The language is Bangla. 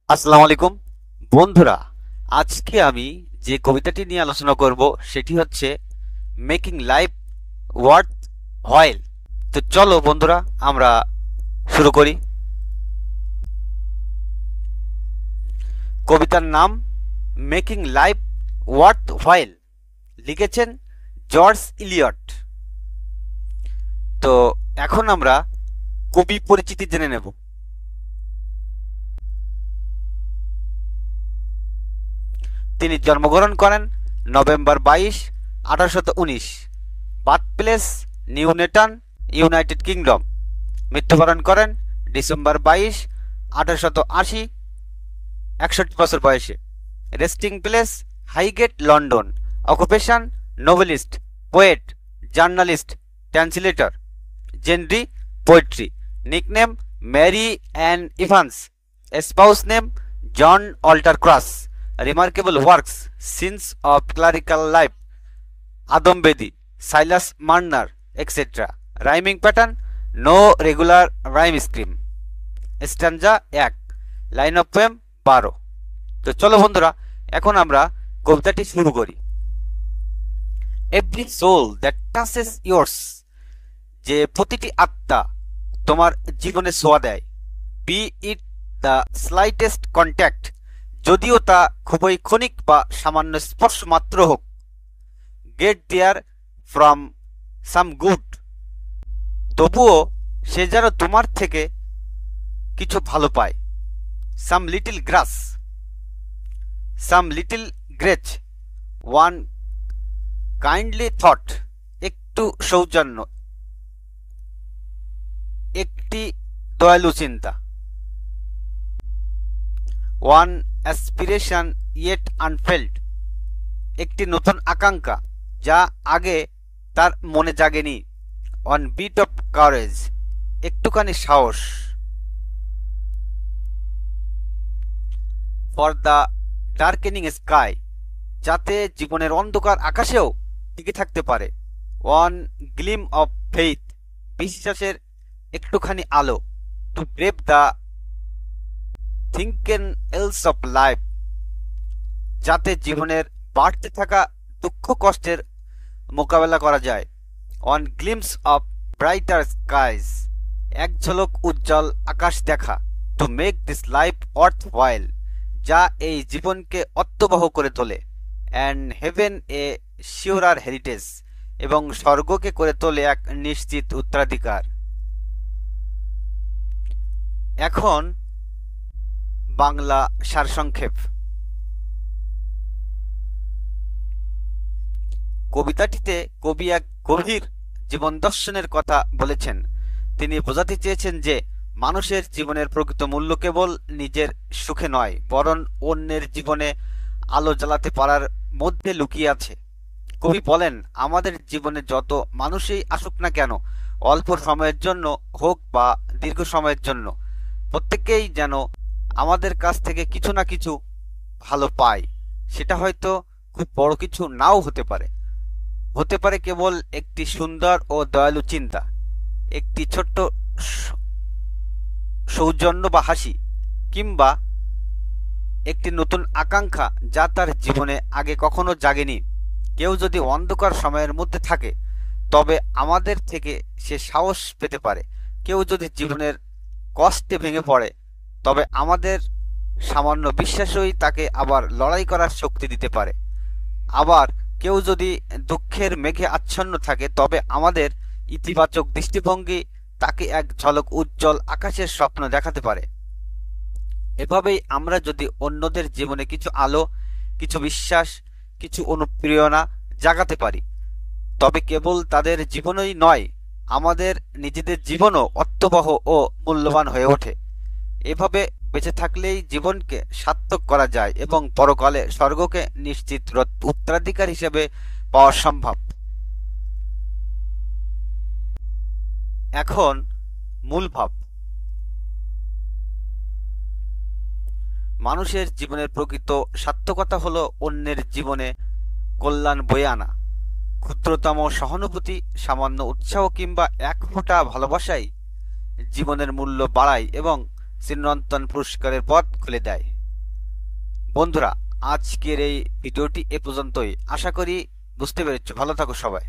আসসালামু আলাইকুম বন্ধুরা। আজকে আমি যে কবিতাটি নিয়ে আলোচনা করব সেটি হচ্ছে মেকিং লাইফ ওয়ার্থ হোয়াইল। তো চলো বন্ধুরা, আমরা শুরু করি। কবিতার নাম মেকিং লাইফ ওয়ার্থ হোয়াইল, লিখেছেন জর্জ ইলিয়ট। তো এখন আমরা কবি পরিচিতি জেনে নেব। তিনি জন্মগ্রহণ করেন November 22, 1819, birth place Nuneaton, United Kingdom. মৃত্যুবরণ করেন ডিসেম্বর 22, 1880, 61 বছর বয়সে। Resting place Highgate, London. Occupation novelist, poet, journalist, translator. Genre poetry. Nickname Mary Ann Evans. Spouse name John Walter Cross. Remarkable works scenes of clerical life, Adam Bede, Silas Marner, extra. Rhyming pattern no regular rhyme scheme. Stanza 1, line of poem 12। তো চলো বন্ধুরা, এখন আমরা কবিতাটি শুরু করি। Every soul that touches yours, যে প্রতিটি আত্মা তোমার জীবনে ছোঁয়া দেয়। Be it the slightest contact, যদিও তা খুবই ক্ষণিক বা সামান্য স্পর্শ মাত্র হোক। Get there from some good, তবুও সে যেন তোমার থেকে কিছু ভালো পায়। Some little grass, some little grace, one kindly thought, একটু সৌজন্য, একটি দয়ালু চিন্তা। ওয়ান অ্যাসপিরেশন ইয়েট আনফেল্ড, একটি নতুন আকাঙ্ক্ষা যা আগে তার মনে জাগেনি। ওয়ান বিট অফ কারেজ, একটুখানি সাহস। ফর দ্য ডার্কেনিং স্কাই, যাতে জীবনের অন্ধকার আকাশেও টিকে থাকতে পারে। ওয়ান গ্লিম অফ ফেইথ, বিশ্বাসের একটুখানি আলো। To brave the thickening ills of life, যাতে জীবনের বাড়তে থাকা দুঃখ কষ্টের মোকাবেলা করা যায়। One glimpse of brighter skies, এক ঝলক উজ্জ্বল আকাশ দেখা। To make this life worthwhile, যা এই জীবনকে অর্থবহ করে তোলে। And heaven a surer heritage, এবং স্বর্গকে করে তোলে এক নিশ্চিত উত্তরাধিকার। এখন বাংলা সারসংক্ষেপ। কবিতাটিতে কবি এক গভীর জীবন দর্শনের কথা বলেছেন। তিনি বোঝাতে চেয়েছেন যে মানুষের জীবনের প্রকৃত মূল্য কেবল নিজের সুখে নয়, বরং অন্যের জীবনে আলো জ্বালাতে পারার মধ্যে লুকিয়ে আছে। কবি বলেন, আমাদের জীবনে যত মানুষই আসুক না কেন, অল্প সময়ের জন্য হোক বা দীর্ঘ সময়ের জন্য, প্রত্যেকেই যেন আমাদের কাছ থেকে কিছু না কিছু ভালো পায়। সেটা হয়তো খুব বড় কিছু নাও হতে পারে, হতে পারে কেবল একটি সুন্দর ও দয়ালু চিন্তা, একটি ছোট্ট সৌজন্য বা হাসি, কিংবা একটি নতুন আকাঙ্ক্ষা যা তার জীবনে আগে কখনো জাগেনি। কেউ যদি অন্ধকার সময়ের মধ্যে থাকে, তবে আমাদের থেকে সে সাহস পেতে পারে। কেউ যদি জীবনের কষ্টে ভেঙে পড়ে, তবে আমাদের সামান্য বিশ্বাসই তাকে আবার লড়াই করার শক্তি দিতে পারে। আবার কেউ যদি দুঃখের মেঘে আচ্ছন্ন থাকে, তবে আমাদের ইতিবাচক দৃষ্টিভঙ্গি তাকে এক ঝলক উজ্জ্বল আকাশের স্বপ্ন দেখাতে পারে। এভাবেই আমরা যদি অন্যদের জীবনে কিছু আলো, কিছু বিশ্বাস, কিছু অনুপ্রেরণা জাগাতে পারি, তবে কেবল তাদের জীবনই নয়, আমাদের নিজেদের জীবনও অর্থবহ ও মূল্যবান হয়ে ওঠে। এভাবে বেঁচে থাকলেই জীবনকে সার্থক করা যায় এবং পরকালে স্বর্গকে নিশ্চিত উত্তরাধিকার হিসেবে পাওয়া সম্ভব। এখন মূল ভাব। মানুষের জীবনের প্রকৃত সার্থকতা হলো অন্যের জীবনে কল্যাণ বয়ে আনা। ক্ষুদ্রতম সহানুভূতি, সামান্য উৎসাহ কিংবা এক ফোঁটা ভালোবাসাই জীবনের মূল্য বাড়ায় এবং চিরন্তন পুরস্কারের পথ খুলে দেয়। বন্ধুরা, আজকের এই ভিডিওটি এ পর্যন্তই। আশা করি বুঝতে পেরেছো। ভালো থাকো সবাই।